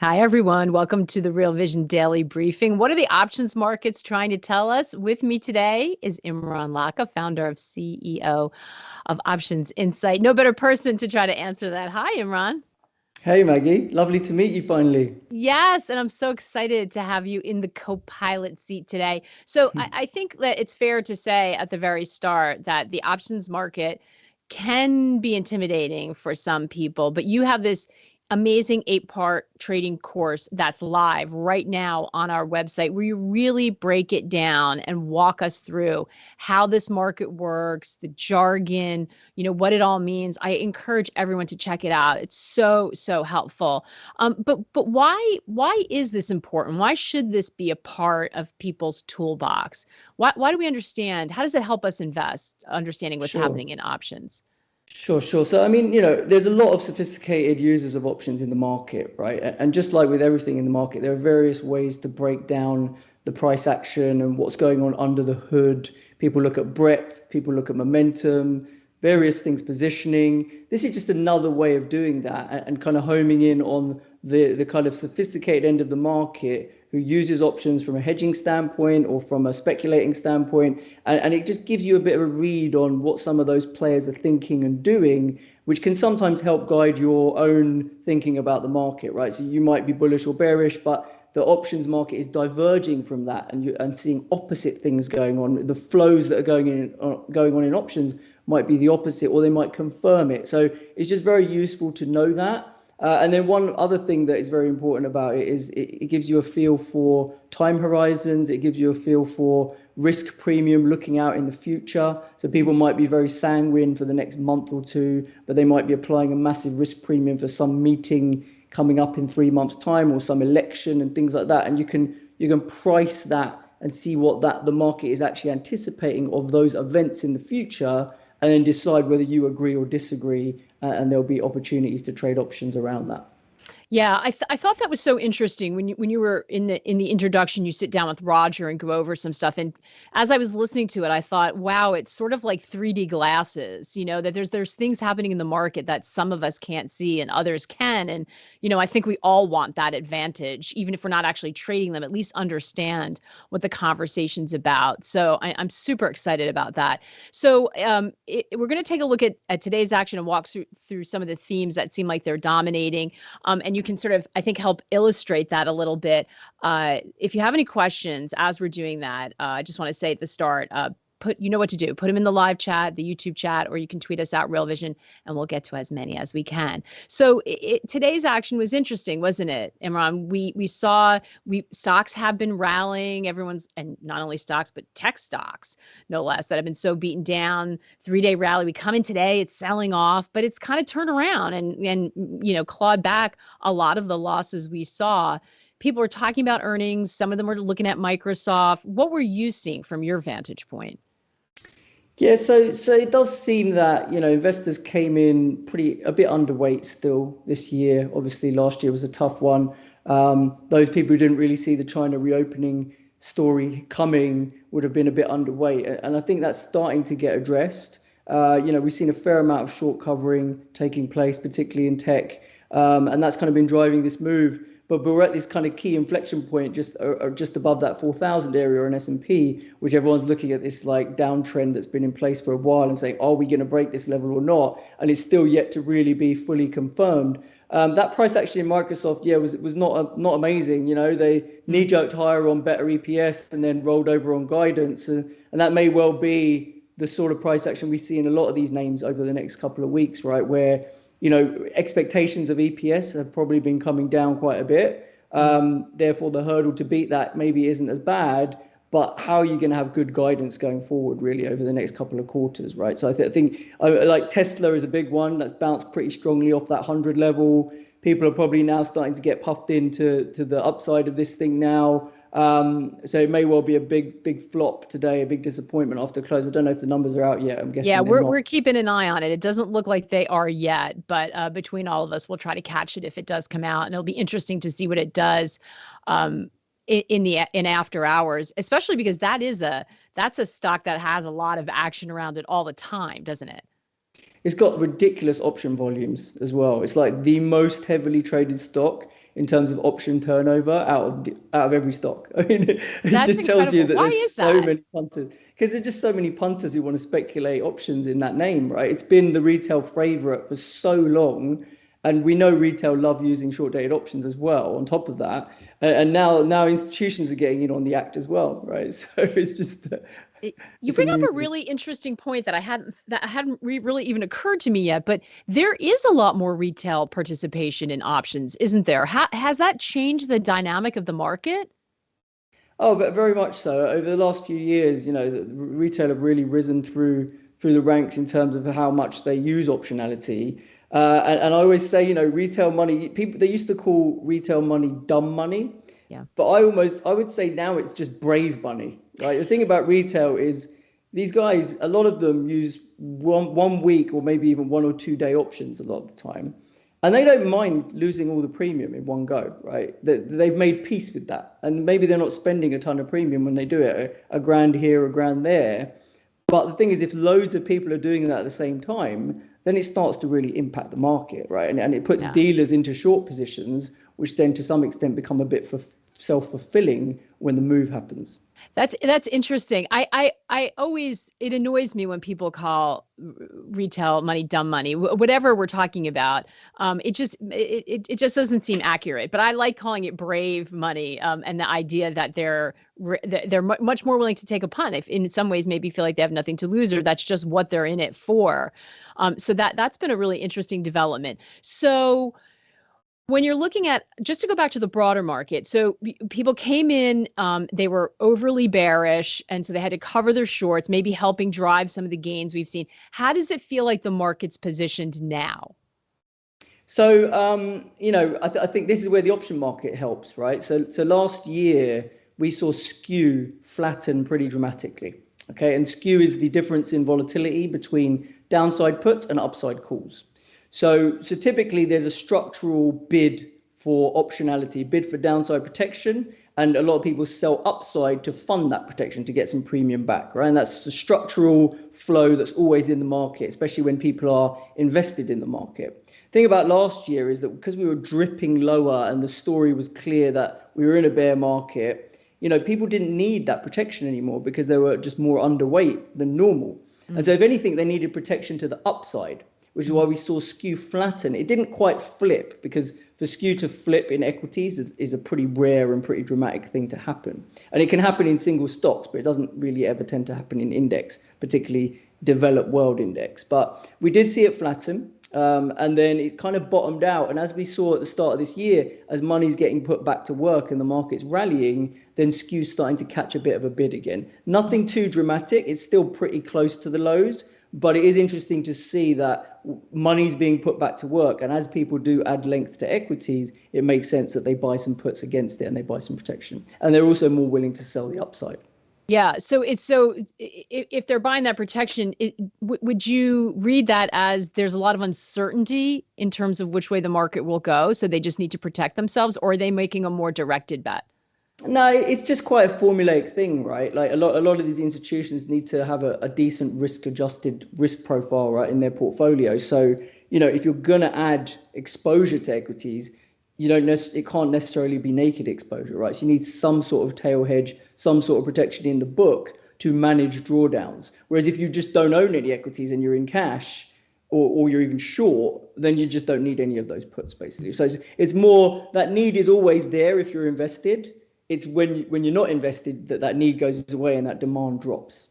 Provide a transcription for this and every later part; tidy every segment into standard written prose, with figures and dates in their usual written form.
Hi, everyone. Welcome to the Real Vision Daily Briefing. What are the options markets trying to tell us? With me today is Imran Lakha, founder of CEO of Options Insight. No better person to try to answer that. Hi, Imran. Hey Maggie, lovely to meet you finally. Yes, and I'm so excited to have you in the co-pilot seat today. So I think that it's fair to say at the very start that the options market can be intimidating for some people, but you have this amazing 8-part trading course that's live right now on our website where you really break it down and walk us through how this market works, the jargon, what it all means. I encourage everyone to check it out. It's so helpful. But why is this important? Why should this be a part of people's toolbox? Why do we understand? How does it help us invest, understanding what's Sure, happening in options? sure. So, I mean, there's a lot of sophisticated users of options in the market, right? And just like with everything in the market, there are various ways to break down the price action and what's going on under the hood. People look at breadth, people look at momentum, various things, positioning. This is just another way of doing that and kind of homing in on the kind of sophisticated end of the market who uses options from a hedging standpoint or from a speculating standpoint. And it just gives you a bit of a read on what some of those players are thinking and doing, which can sometimes help guide your own thinking about the market, right? So you might be bullish or bearish, but the options market is diverging from that and seeing opposite things going on. The flows that are going on in options might be the opposite, or they might confirm it. So it's just very useful to know that. And then one other thing that is very important about it is it gives you a feel for time horizons. It gives you a feel for risk premium looking out in the future. So people might be very sanguine for the next month or two, but they might be applying a massive risk premium for some meeting coming up in 3 months' time or some election and things like that. And you can price that and see what the market is actually anticipating of those events in the future, and then decide whether you agree or disagree, and there'll be opportunities to trade options around that. Yeah, I thought that was so interesting when you were in the introduction. You sit down with Roger and go over some stuff, and as I was listening to it, I thought, wow, it's sort of like 3D glasses. That there's things happening in the market that some of us can't see and others can, and I think we all want that advantage, even if we're not actually trading them. At least understand what the conversation's about. So I'm super excited about that. So we're going to take a look at today's action and walk through some of the themes that seem like they're dominating. And you can sort of, I think, help illustrate that a little bit. If you have any questions as we're doing that, I just want to say at the start, you know what to do. Put them in the live chat, the YouTube chat, or you can tweet us out Real Vision, and we'll get to as many as we can. So today's action was interesting, wasn't it, Imran? We saw stocks have been rallying. And not only stocks, but tech stocks, no less, that have been so beaten down. 3-day rally. We come in today, it's selling off, but it's kind of turned around and clawed back a lot of the losses we saw. People are talking about earnings. Some of them are looking at Microsoft. What were you seeing from your vantage point? Yeah, so it does seem that investors came in a bit underweight still this year. Obviously, last year was a tough one. Those people who didn't really see the China reopening story coming would have been a bit underweight, and I think that's starting to get addressed. We've seen a fair amount of short covering taking place, particularly in tech, and that's kind of been driving this move. But we're at this kind of key inflection point just above that 4,000 area on S&P, which everyone's looking at this like downtrend that's been in place for a while and saying, are we going to break this level or not? And it's still yet to really be fully confirmed. That price action in Microsoft, yeah, was not amazing. They knee-jerked higher on better EPS and then rolled over on guidance, and that may well be the sort of price action we see in a lot of these names over the next couple of weeks, right? Where expectations of EPS have probably been coming down quite a bit. Therefore, the hurdle to beat that maybe isn't as bad. But how are you going to have good guidance going forward, really, over the next couple of quarters, right? So I think like Tesla is a big one that's bounced pretty strongly off that 100 level. People are probably now starting to get puffed into the upside of this thing now. So it may well be a big flop today, a big disappointment after close. I don't know if the numbers are out yet. I'm guessing Yeah, they're not. we're keeping an eye on it. It doesn't look like they are yet, but between all of us, we'll try to catch it if it does come out, and it'll be interesting to see what it does in after hours, especially because that's a stock that has a lot of action around it all the time, doesn't it? It's got ridiculous option volumes as well. It's like the most heavily traded stock in terms of option turnover out of every stock. I mean, it That's just tells you incredible. that Why there's is so that? many punters, because there's just so many punters who want to speculate options in that name, right? It's been the retail favorite for so long. And we know retail love using short dated options as well on top of that. And now institutions are getting in on the act as well, right? So it's just You it's bring up a amusing. really interesting point that hadn't really even occurred to me yet, but there is a lot more retail participation in options, isn't there? Has that changed the dynamic of the market? Oh, but very much so. Over the last few years, the retail have really risen through the ranks in terms of how much they use optionality. And I always say, retail money, people they used to call retail money dumb money, Yeah. but I would say now it's just brave money, right? The thing about retail is these guys, a lot of them use one week or maybe even 1 or 2 day options a lot of the time. And they don't mind losing all the premium in one go, right? They've made peace with that. And maybe they're not spending a ton of premium when they do it, a grand here, a grand there. But the thing is, if loads of people are doing that at the same time, then it starts to really impact the market, right? And it puts Yeah. dealers into short positions, which then to some extent become a bit self-fulfilling when the move happens. That's interesting. I always, it annoys me when people call retail money dumb money, whatever we're talking about. It just doesn't seem accurate. But I like calling it brave money, and the idea that they're much more willing to take a punt if in some ways maybe feel like they have nothing to lose, or that's just what they're in it for. So that's been a really interesting development. So when you're looking at, just to go back to the broader market, so people came in, they were overly bearish, and so they had to cover their shorts, maybe helping drive some of the gains we've seen. How does it feel like the market's positioned now? So, I think this is where the option market helps, right? So last year we saw skew flatten pretty dramatically. Okay, and skew is the difference in volatility between downside puts and upside calls. So typically there's a structural bid for optionality, bid for downside protection, and a lot of people sell upside to fund that protection to get some premium back, right? And that's the structural flow that's always in the market, especially when people are invested in the market. The thing about last year is that because we were dripping lower and the story was clear that we were in a bear market, people didn't need that protection anymore because they were just more underweight than normal. And so if anything, they needed protection to the upside, which is why we saw skew flatten. It didn't quite flip because for skew to flip in equities is a pretty rare and pretty dramatic thing to happen. And it can happen in single stocks, but it doesn't really ever tend to happen in index, particularly developed world index. But we did see it flatten. And then it kind of bottomed out. And as we saw at the start of this year, as money's getting put back to work and the market's rallying, then skew's starting to catch a bit of a bid again. Nothing too dramatic. It's still pretty close to the lows. But it is interesting to see that money's being put back to work. And as people do add length to equities, it makes sense that they buy some puts against it and they buy some protection. And they're also more willing to sell the upside. Yeah. So if they're buying that protection, would you read that as there's a lot of uncertainty in terms of which way the market will go? So they just need to protect themselves, or are they making a more directed bet? No, it's just quite a formulaic thing, right? Like a lot of these institutions need to have a decent risk-adjusted risk profile, right, in their portfolio. So, if you're gonna add exposure to equities, it can't necessarily be naked exposure, right? So you need some sort of tail hedge, some sort of protection in the book to manage drawdowns. Whereas if you just don't own any equities and you're in cash, or you're even short, then you just don't need any of those puts, basically. So it's more that need is always there if you're invested. It's when you're not invested that need goes away and that demand drops.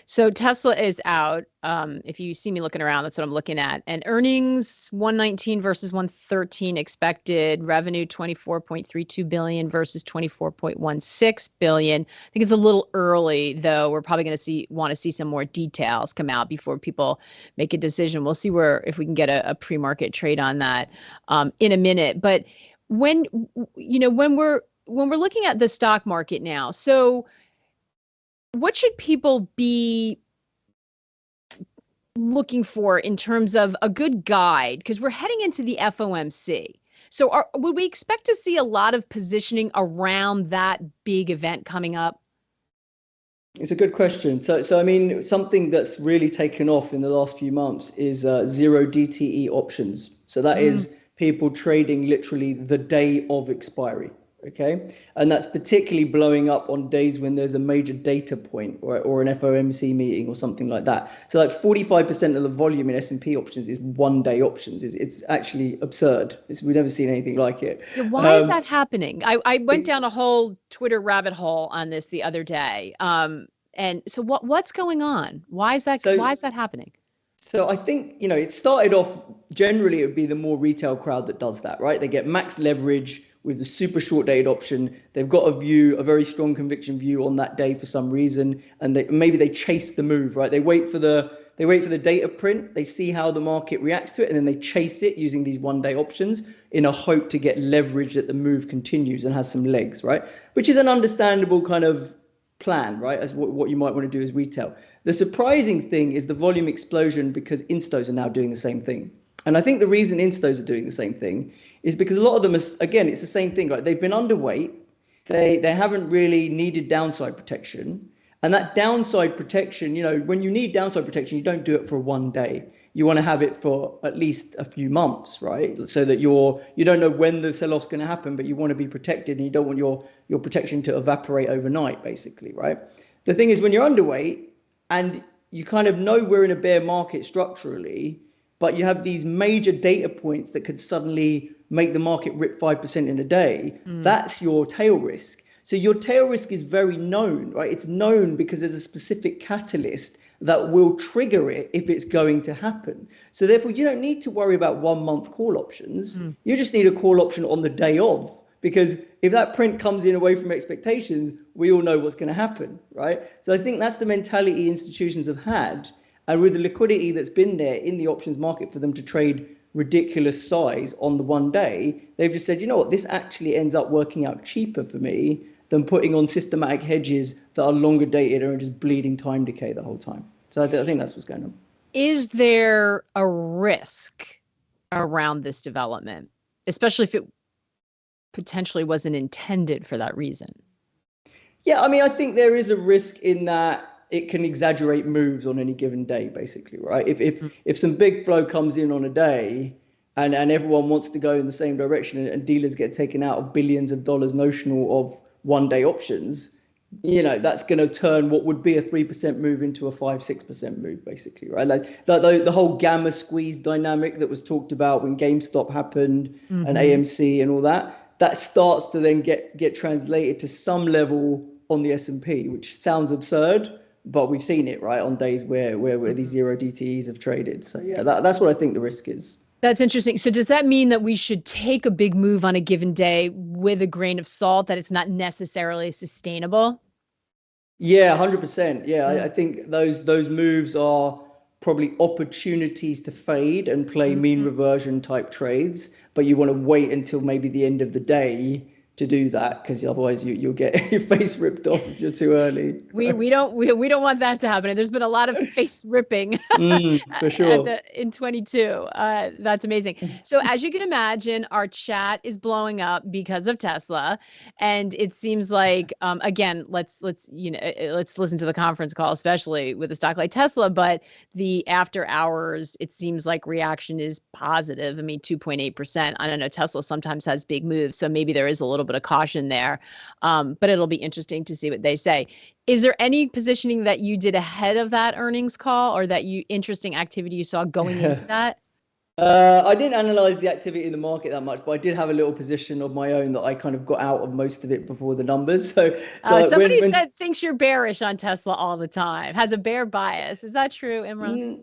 So Tesla is out. If you see me looking around, that's what I'm looking at. And earnings 119 versus 113 expected. Revenue 24.32 billion versus 24.16 billion. I think it's a little early, though. We're probably going to want to see some more details come out before people make a decision. We'll see if we can get a pre-market trade on that in a minute. But when we're looking at the stock market now, so what should people be looking for in terms of a good guide? Because we're heading into the FOMC. So would we expect to see a lot of positioning around that big event coming up? It's a good question. So I mean, something that's really taken off in the last few months is zero DTE options. So that is people trading literally the day of expiry. Okay. And that's particularly blowing up on days when there's a major data point or an FOMC meeting or something like that. So like 45% of the volume in S&P options is 1 day options. It's actually absurd. We've never seen anything like it. Yeah, why is that happening? I went down a whole Twitter rabbit hole on this the other day. And so what's going on? Why is that happening? So I think, it started off, generally it would be the more retail crowd that does that, right? They get max leverage with the super short dated option. They've got a very strong conviction view on that day for some reason, and maybe they chase the move, right? They wait for the data print, they see how the market reacts to it, and then they chase it using these 1 day options in a hope to get leverage that the move continues and has some legs, right? Which is an understandable kind of plan, right? As what you might want to do as retail. The surprising thing is the volume explosion because instos are now doing the same thing. And I think the reason instos are doing the same thing is because a lot of them are, again, it's the same thing, right? They've been underweight. They haven't really needed downside protection. And that downside protection, when you need downside protection, you don't do it for 1 day. You want to have it for at least a few months, right? So that you don't know when the sell-off's going to happen, but you want to be protected and you don't want your protection to evaporate overnight, basically, right? The thing is, when you're underweight and you kind of know we're in a bear market structurally, but you have these major data points that could suddenly make the market rip 5% in a day, that's your tail risk. So your tail risk is very known, right? It's known because there's a specific catalyst that will trigger it if it's going to happen. So therefore, you don't need to worry about 1 month call options. You just need a call option on the day of, because if that print comes in away from expectations, we all know what's going to happen, right? So I think that's the mentality institutions have had. And with the liquidity that's been there in the options market for them to trade ridiculous size on the 1 day, they've just said, you know what, this actually ends up working out cheaper for me than putting on systematic hedges that are longer dated and are just bleeding time decay the whole time. So I think that's what's going on. Is there a risk around this development, especially if it potentially wasn't intended for that reason? Yeah, I mean, I think there is a risk in that it can exaggerate moves on any given day, basically, right? If some big flow comes in on a day and everyone wants to go in the same direction and dealers get taken out of billions of dollars notional of 1 day options, that's going to turn what would be a 3% move into a 5-6% move, basically, right? Like the whole gamma squeeze dynamic that was talked about when GameStop happened and AMC and all that starts to then get translated to some level on the S&P, which sounds absurd, but we've seen it, right, on days where these zero DTEs have traded. So yeah, that's what I think the risk is. That's interesting. So does that mean that we should take a big move on a given day with a grain of salt, that it's not necessarily sustainable? Yeah, 100%. Yeah, I think those moves are probably opportunities to fade and play mean reversion type trades, but you want to wait until maybe the end of the day to do that, because otherwise you'll get your face ripped off if you're too early. We don't want that to happen. There's been a lot of face ripping for sure in 22. That's amazing. So as you can imagine, our chat is blowing up because of Tesla, and it seems like again, let's listen to the conference call, especially with a stock like Tesla. But the after hours, it seems like reaction is positive. I mean, 2.8%. I don't know. Tesla sometimes has big moves, so maybe there is a little bit of caution there, but it'll be interesting to see what they say. Is there any positioning that you did ahead of that earnings call, or interesting activity you saw going into that? I didn't analyze the activity in the market that much, but I did have a little position of my own that I kind of got out of most of it before the numbers. So somebody said thinks you're bearish on Tesla all the time, has a bear bias. Is that true, Imran?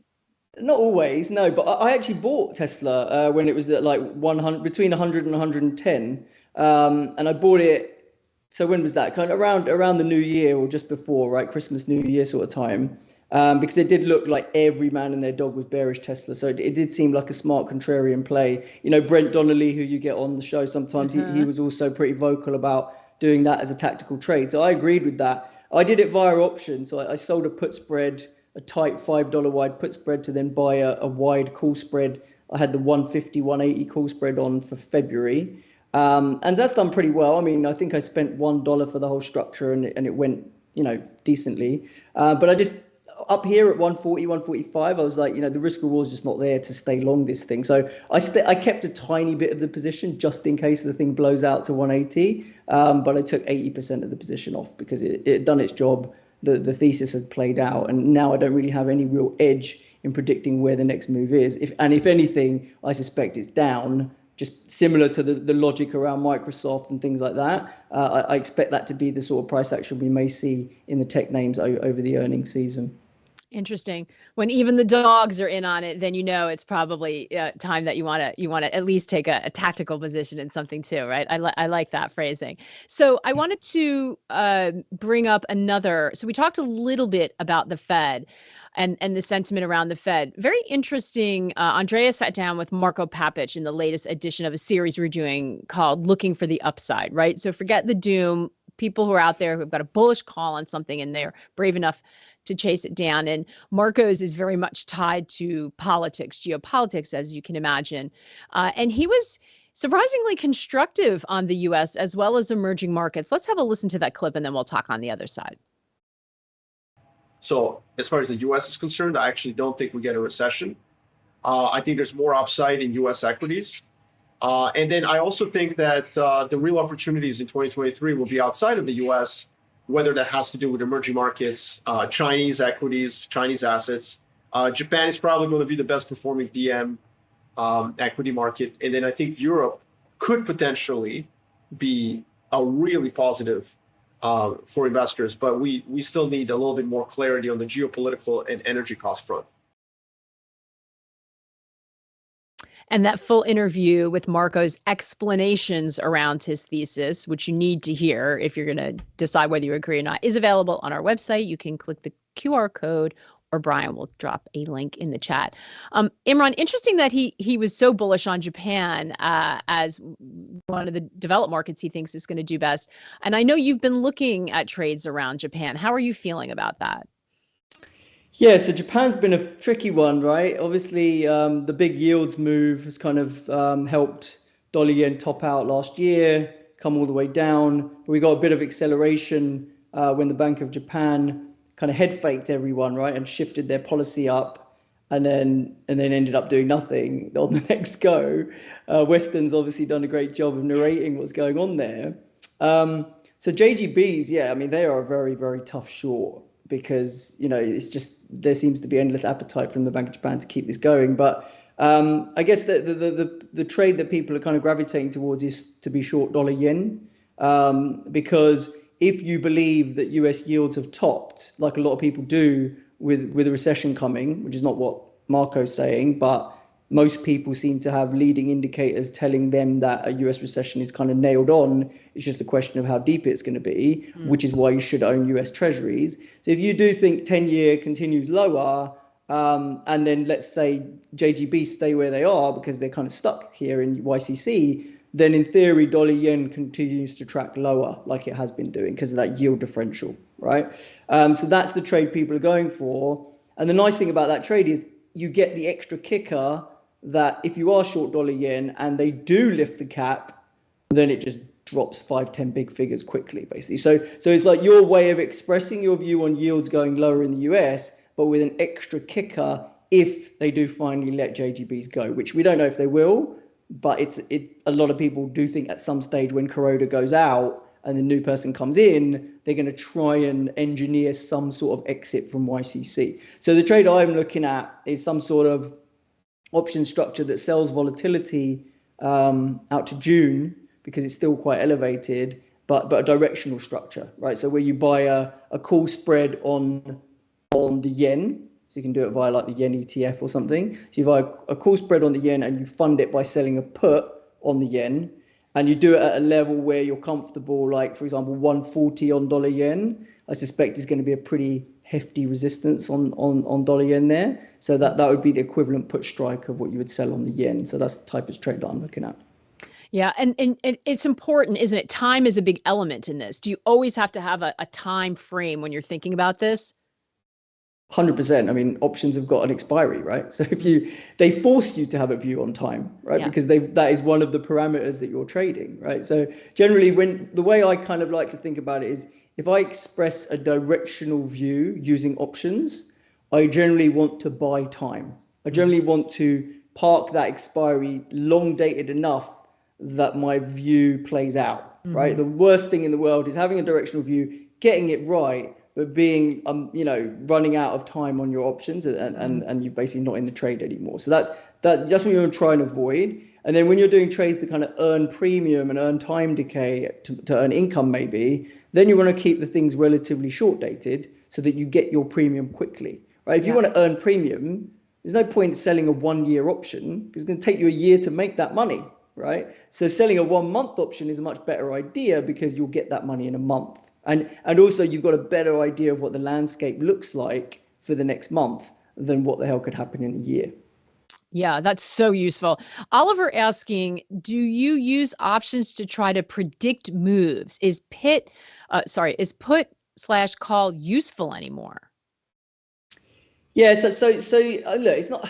Not always, no. But I actually bought Tesla when it was at like 100, between 100 and 110. And I bought it. So when was that? Kind of around the New Year or just before, right? Christmas, New Year sort of time. Because it did look like every man and their dog was bearish Tesla. So it did seem like a smart contrarian play. Brent Donnelly, who you get on the show sometimes, he was also pretty vocal about doing that as a tactical trade. So I agreed with that. I did it via option. So I sold a put spread, a tight $5 wide put spread, to then buy a wide call spread. I had the 150, 180 call spread on for February. And that's done pretty well. I mean, I think I spent $1 for the whole structure and it went, decently. But up here at 140, 145, I was like, the risk reward is just not there to stay long this thing. So I kept a tiny bit of the position just in case the thing blows out to 180. But I took 80% of the position off because it had done its job. The thesis had played out, and now I don't really have any real edge in predicting where the next move is. If anything, I suspect it's down, just similar to the logic around Microsoft and things like that. I expect that to be the sort of price action we may see in the tech names over the earnings season. Interesting. When even the dogs are in on it, then it's probably time that you want to at least take a tactical position in something too, right? I like that phrasing. So I wanted to bring up another. So we talked a little bit about the Fed and the sentiment around the Fed. Very interesting. Andrea sat down with Marco Papich in the latest edition of a series we're doing called "Looking for the Upside." Right. So forget the doom. People who are out there who've got a bullish call on something and they're brave enough to chase it down. And Marco's is very much tied to politics, geopolitics, as you can imagine. And he was surprisingly constructive on the U.S. as well as emerging markets. Let's have a listen to that clip and then we'll talk on the other side. So as far as the U.S. is concerned, I actually don't think we get a recession. I think there's more upside in U.S. equities. And then I also think that the real opportunities in 2023 will be outside of the U.S., whether that has to do with emerging markets, Chinese equities, Chinese assets. Japan is probably going to be the best performing DM equity market. And then I think Europe could potentially be a really positive for investors, but we still need a little bit more clarity on the geopolitical and energy cost front. And that full interview with Marco's explanations around his thesis, which you need to hear if you're going to decide whether you agree or not, is available on our website. You can click the QR code, or Brian will drop a link in the chat. Imran, interesting that he was so bullish on Japan as one of the developed markets he thinks is going to do best. And I know you've been looking at trades around Japan. How are you feeling about that? Yeah, so Japan's been a tricky one, right? Obviously, the big yields move has kind of helped dollar yen top out last year, come all the way down. We got a bit of acceleration when the Bank of Japan kind of head faked everyone, right, and shifted their policy up, and then ended up doing nothing on the next go. Weston's obviously done a great job of narrating what's going on there. So JGBs, yeah, I mean, they are a very, very tough short, because it's just there seems to be endless appetite from the Bank of Japan to keep this going. But I guess the trade that people are kind of gravitating towards is to be short dollar yen, because if you believe that US yields have topped, like a lot of people do with a recession coming, which is not what Marco's saying, but most people seem to have leading indicators telling them that a US recession is kind of nailed on. It's just a question of how deep it's going to be, which is why you should own US treasuries. So if you do think 10-year continues lower, and then let's say JGB stay where they are because they're kind of stuck here in YCC, then in theory, dollar yen continues to track lower like it has been doing because of that yield differential, right? So that's the trade people are going for. And the nice thing about that trade is you get the extra kicker that if you are short dollar yen and they do lift the cap, then it just drops 5-10 big figures quickly, basically. So it's like your way of expressing your view on yields going lower in the US, but with an extra kicker if they do finally let JGBs go, which we don't know if they will, but a lot of people do think at some stage when Kuroda goes out and the new person comes in, they're going to try and engineer some sort of exit from YCC. So the trade I'm looking at is some sort of option structure that sells volatility out to June because it's still quite elevated, but a directional structure, right? So where you buy a call spread on the yen, so you can do it via like the yen ETF or something. So you buy a call spread on the yen and you fund it by selling a put on the yen, and you do it at a level where you're comfortable, like for example 140 on dollar yen. I suspect is going to be a pretty hefty resistance on dollar yen there. So that would be the equivalent put strike of what you would sell on the yen. So that's the type of trade that I'm looking at. Yeah. And it's important, isn't it? Time is a big element in this. Do you always have to have a time frame when you're thinking about this? 100%. I mean, options have got an expiry, right? So they force you to have a view on time, right? Yeah. Because that is one of the parameters that you're trading, right? So generally, the way I kind of like to think about it is if I express a directional view using options, I generally want to buy time. I generally want to park that expiry long dated enough that my view plays out, right? The worst thing in the world is having a directional view, getting it right, but being, running out of time on your options and you're basically not in the trade anymore. So that's what you want to try and avoid. And then when you're doing trades that kind of earn premium and earn time decay to earn income maybe, then you want to keep the things relatively short dated so that you get your premium quickly, right? If you want to earn premium, there's no point selling a 1 year option because it's going to take you a year to make that money, right? So selling a 1 month option is a much better idea because you'll get that money in a month. And also you've got a better idea of what the landscape looks like for the next month than what the hell could happen in a year. Yeah, that's so useful. Oliver asking, do you use options to try to predict moves? Is put/call useful anymore? Yeah, so look,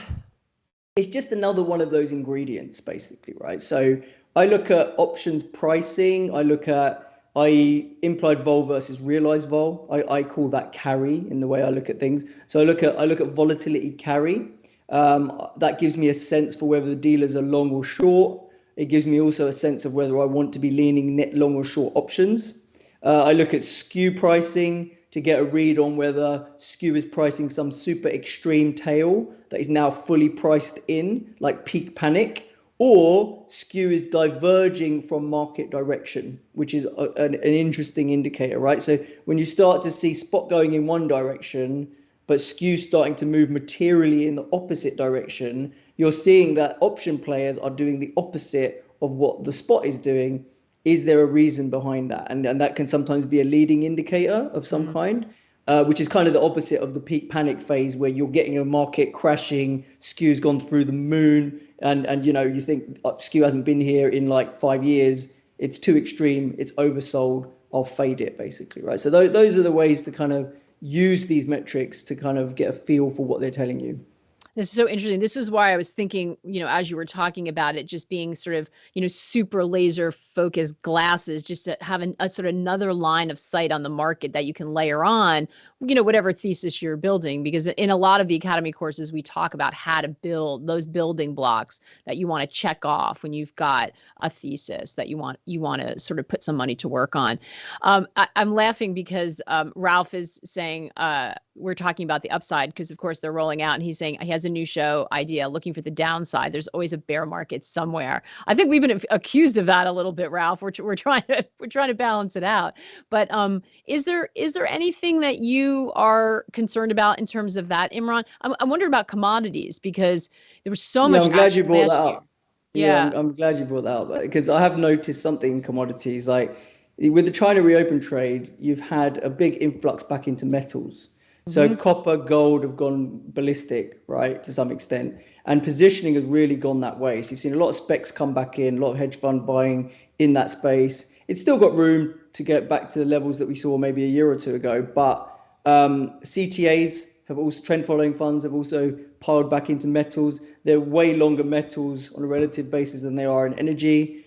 it's just another one of those ingredients basically, right? So I look at options pricing, I look at implied vol versus realized vol. I call that carry in the way I look at things. So I look at volatility carry. That gives me a sense for whether the dealers are long or short. It gives me also a sense of whether I want to be leaning net long or short options. I look at skew pricing to get a read on whether skew is pricing some super extreme tail that is now fully priced in, like peak panic, or skew is diverging from market direction, which is an interesting indicator, right? So when you start to see spot going in one direction, but skew starting to move materially in the opposite direction, you're seeing that option players are doing the opposite of what the spot is doing. Is there a reason behind that? And that can sometimes be a leading indicator of some kind, which is kind of the opposite of the peak panic phase where you're getting a market crashing, skew's gone through the moon, and you think skew hasn't been here in like 5 years. It's too extreme. It's oversold. I'll fade it basically, right? So those are the ways to kind of use these metrics to kind of get a feel for what they're telling you. This is so interesting. This is why I was thinking, as you were talking about it, just being sort of, super laser focused glasses, just to have a sort of another line of sight on the market that you can layer on, whatever thesis you're building. Because in a lot of the Academy courses, we talk about how to build those building blocks that you want to check off when you've got a thesis that you want to sort of put some money to work on. I'm laughing because Ralph is saying, we're talking about the upside because, of course, they're rolling out, and he's saying he has a new show idea looking for the downside. There's always a bear market somewhere. I think we've been accused of that a little bit, Ralph. We're trying to balance it out. But is there anything that you are concerned about in terms of that, Imran? I'm wondering about commodities because there was so much action last year. Yeah, I'm glad you brought that up because I have noticed something in commodities. Like with the China reopen trade, you've had a big influx back into metals. So copper, gold have gone ballistic, right, to some extent. And positioning has really gone that way. So you've seen a lot of specs come back in, a lot of hedge fund buying in that space. It's still got room to get back to the levels that we saw maybe a year or two ago. But CTAs have also, trend following funds have also piled back into metals. They're way longer metals on a relative basis than they are in energy.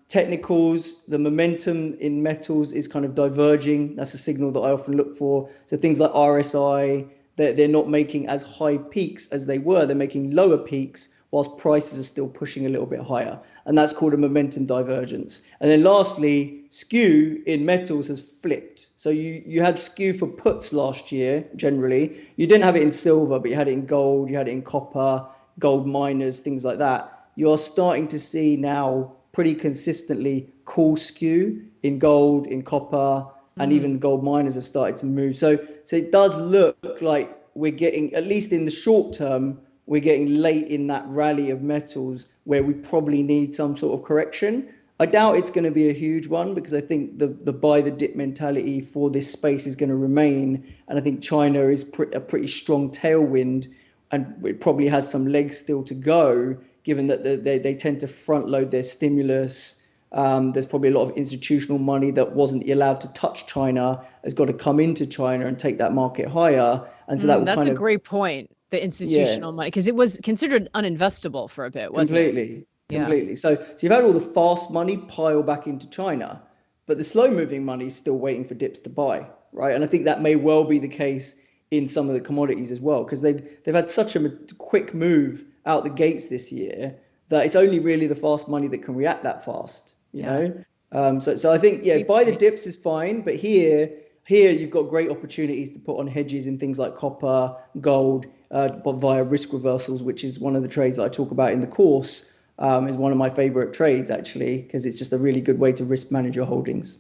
Technicals, the momentum in metals is kind of diverging. That's a signal that I often look for. So things like RSI, they're not making as high peaks as they were. They're making lower peaks whilst prices are still pushing a little bit higher. And that's called a momentum divergence. And then lastly, skew in metals has flipped. So you had skew for puts last year, generally. You didn't have it in silver, but you had it in gold, you had it in copper, gold miners, things like that. You are starting to see now pretty consistently call skew in gold, in copper, and even gold miners have started to move. So it does look like we're getting, at least in the short term, we're getting late in that rally of metals where we probably need some sort of correction. I doubt it's going to be a huge one because I think the buy the dip mentality for this space is going to remain. And I think China is a pretty strong tailwind, and it probably has some legs still to go, given that they tend to front load their stimulus. There's probably a lot of institutional money that wasn't allowed to touch China has got to come into China and take that market higher. And so that's a great point, the institutional money, because it was considered uninvestable for a bit, wasn't it? Completely. So you've had all the fast money pile back into China, but the slow moving money is still waiting for dips to buy, right? And I think that may well be the case in some of the commodities as well, because they've had such a quick move out the gates this year that it's only really the fast money that can react that fast, you know. So I think buy the dips is fine, but here you've got great opportunities to put on hedges in things like copper, gold, but via risk reversals, which is one of the trades that I talk about in the course. Is one of my favorite trades, actually, because it's just a really good way to risk manage your holdings.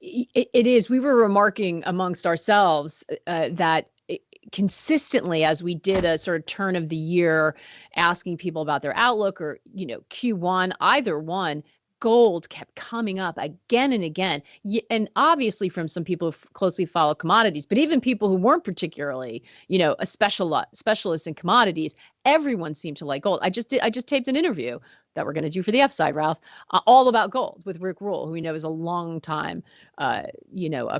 It is. We were remarking amongst ourselves that consistently, as we did a sort of turn of the year, asking people about their outlook, or, Q1, either one, gold kept coming up again and again. And obviously from some people who closely follow commodities, but even people who weren't particularly, a specialist in commodities, everyone seemed to like gold. I just taped an interview that we're going to do for the F side, Ralph, all about gold with Rick Rule, who we know is a long time, a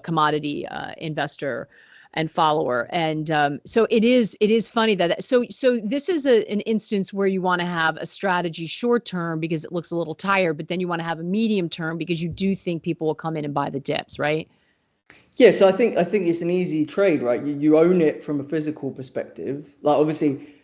commodity investor and follower. And so it is funny that so this is an instance where you want to have a strategy short term because it looks a little tired, but then you want to have a medium term because you do think people will come in and buy the dips, right? Yeah, so I think it's an easy trade, right? You own it from a physical perspective. Like, obviously,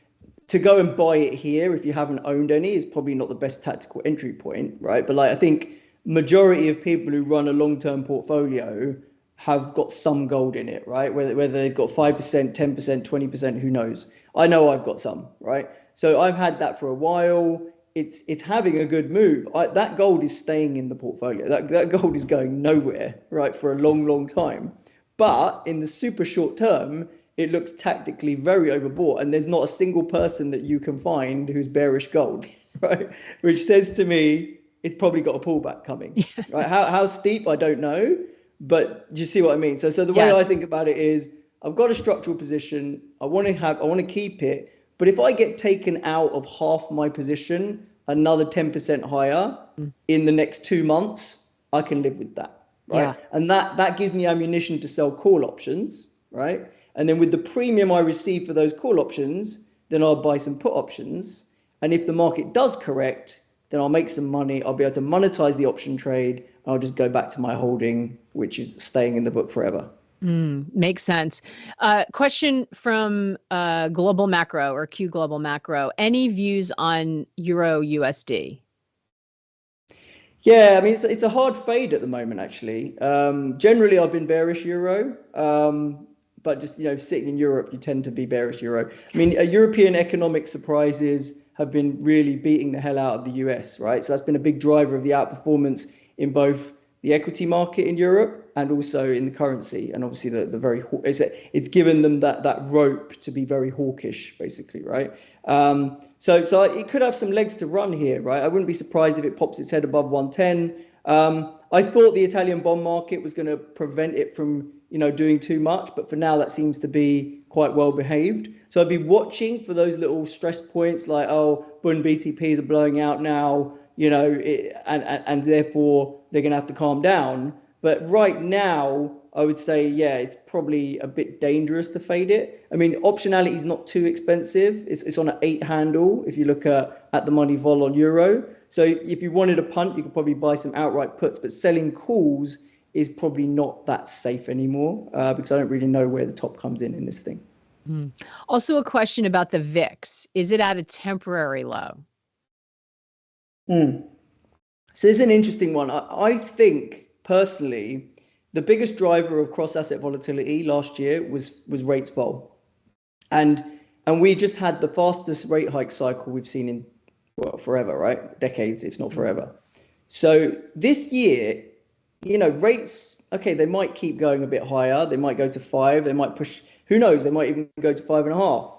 to go and buy it here if you haven't owned any is probably not the best tactical entry point, right? But I think majority of people who run a long-term portfolio have got some gold in it, right? Whether they've got 5%, 10%, 20%, who knows? I know I've got some, right? So I've had that for a while. It's having a good move. That gold is staying in the portfolio. That gold is going nowhere, right, for a long, long time. But in the super short term, it looks tactically very overbought, and there's not a single person that you can find who's bearish gold, right? Which says to me, it's probably got a pullback coming, right? How steep, I don't know. But do you see what I mean? So the way I think about it is, I've got a structural position. I want to keep it. But if I get taken out of half my position, another 10% higher in the next 2 months, I can live with that, right? Yeah. And that gives me ammunition to sell call options, right? And then with the premium I receive for those call options, then I'll buy some put options. And if the market does correct, then I'll make some money. I'll be able to monetize the option trade. I'll just go back to my holding, which is staying in the book forever. Makes sense. Question from Global Macro, or Q Global Macro. Any views on Euro USD? Yeah, I mean, it's a hard fade at the moment, actually. Generally, I've been bearish Euro. But just, sitting in Europe, you tend to be bearish Euro. I mean, European economic surprises have been really beating the hell out of the US, right? So that's been a big driver of the outperformance in both the equity market in Europe and also in the currency. And obviously it's given them that rope to be very hawkish, basically, right? So it could have some legs to run here, right? I wouldn't be surprised if it pops its head above 110. I thought the Italian bond market was going to prevent it from, doing too much, but for now that seems to be quite well behaved. So I'd be watching for those little stress points like, Bund BTPs are blowing out now, and therefore they're going to have to calm down. But right now, I would say, it's probably a bit dangerous to fade it. I mean, optionality is not too expensive. It's on an 8 handle if you look at the money vol on Euro. So if you wanted a punt, you could probably buy some outright puts, but selling calls is probably not that safe anymore because I don't really know where the top comes in this thing. Also, a question about the VIX. Is it at a temporary low? So this is an interesting one. I think personally, the biggest driver of cross-asset volatility last year was rates vol, and we just had the fastest rate hike cycle we've seen in forever, right? Decades, if not forever. So this year, rates, okay, they might keep going a bit higher. They might go to 5. They might push. Who knows? They might even go to 5.5,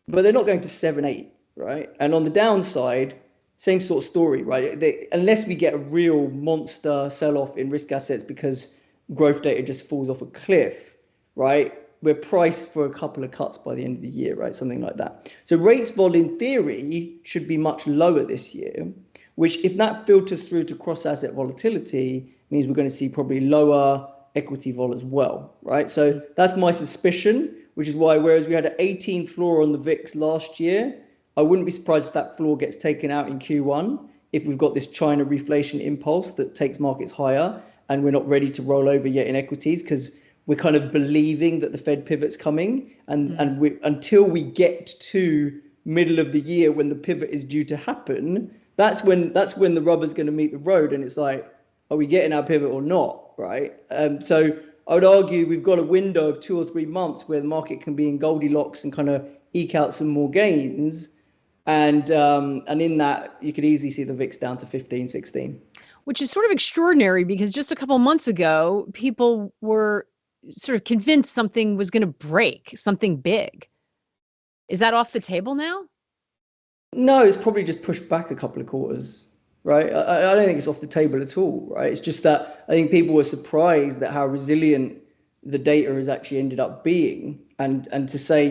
but they're not going to 7, 8, right? And on the downside, same sort of story, right? Unless we get a real monster sell-off in risk assets because growth data just falls off a cliff, right? We're priced for a couple of cuts by the end of the year, right? Something like that. So rates vol in theory should be much lower this year, which if that filters through to cross-asset volatility, means we're going to see probably lower equity vol as well, right? So that's my suspicion, which is why, whereas we had an 18 floor on the VIX last year, I wouldn't be surprised if that floor gets taken out in Q1 if we've got this China reflation impulse that takes markets higher and we're not ready to roll over yet in equities, because we're kind of believing that the Fed pivot's coming, and until we get to middle of the year when the pivot is due to happen, that's when the rubber's going to meet the road, and it's like, are we getting our pivot or not, right? So I would argue we've got a window of 2 or 3 months where the market can be in Goldilocks and kind of eke out some more gains, and in that you could easily see the VIX down to 15, 16. Which is sort of extraordinary because just a couple of months ago, people were sort of convinced something was going to break, something big. Is that off the table now? No, it's probably just pushed back a couple of quarters, right? I don't think it's off the table at all, right? It's just that I think people were surprised at how resilient the data has actually ended up being. And to say,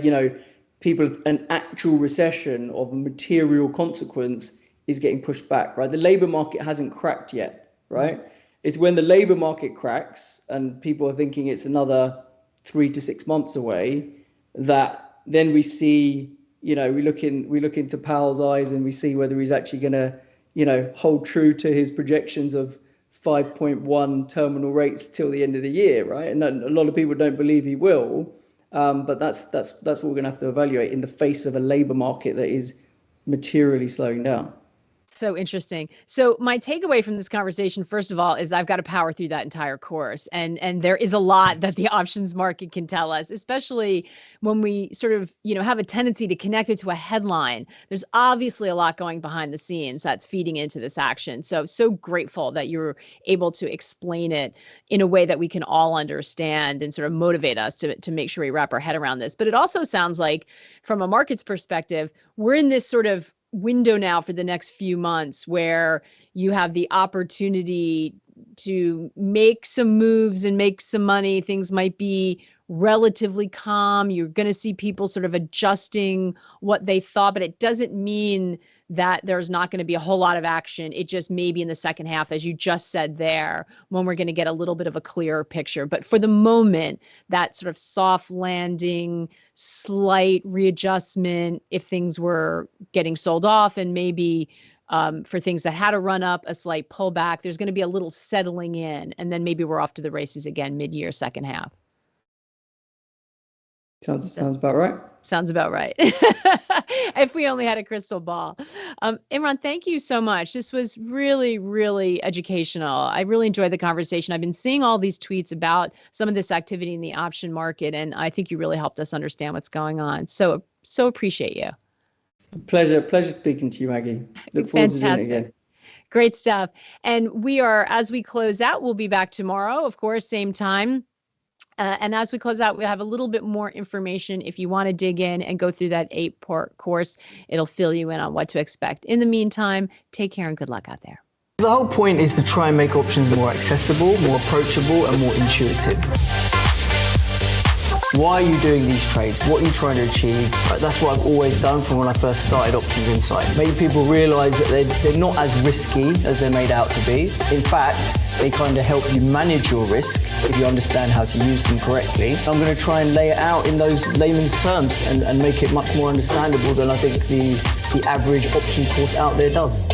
people, an actual recession of a material consequence is getting pushed back, right? The labor market hasn't cracked yet, right? It's when the labor market cracks and people are thinking it's another 3 to 6 months away, that then we see, we look into Powell's eyes and we see whether he's actually going to, hold true to his projections of 5.1 terminal rates till the end of the year, right? And a lot of people don't believe he will, but that's what we're going to have to evaluate in the face of a labor market that is materially slowing down. So interesting. So my takeaway from this conversation, first of all, is I've got to power through that entire course. And there is a lot that the options market can tell us, especially when we sort of, have a tendency to connect it to a headline. There's obviously a lot going behind the scenes that's feeding into this action. So grateful that you're able to explain it in a way that we can all understand and sort of motivate us to make sure we wrap our head around this. But it also sounds like from a market's perspective, we're in this sort of window now for the next few months where you have the opportunity to make some moves and make some money. Things might be relatively calm. You're going to see people sort of adjusting what they thought, but it doesn't mean that there's not going to be a whole lot of action. It just may be in the second half, as you just said there, when we're going to get a little bit of a clearer picture. But for the moment, that sort of soft landing, slight readjustment, if things were getting sold off, and maybe for things that had to run up, a slight pullback, there's going to be a little settling in, and then maybe we're off to the races again mid-year, second half. Sounds about right. Sounds about right. If we only had a crystal ball. Imran, thank you so much. This was really, really educational. I really enjoyed the conversation. I've been seeing all these tweets about some of this activity in the option market, and I think you really helped us understand what's going on. So appreciate you. Pleasure speaking to you, Maggie. Look forward to doing it again. Great stuff. And we are, as we close out, we'll be back tomorrow, of course, same time. And as we close out, we have a little bit more information. If you want to dig in and go through that 8-part course, it'll fill you in on what to expect. In the meantime, take care and good luck out there. The whole point is to try and make options more accessible, more approachable, and more intuitive. Why are you doing these trades? What are you trying to achieve? That's what I've always done from when I first started Options Insight. Make people realize that they're not as risky as they're made out to be. In fact, they kind of help you manage your risk if you understand how to use them correctly. I'm going to try and lay it out in those layman's terms and make it much more understandable than I think the average option course out there does.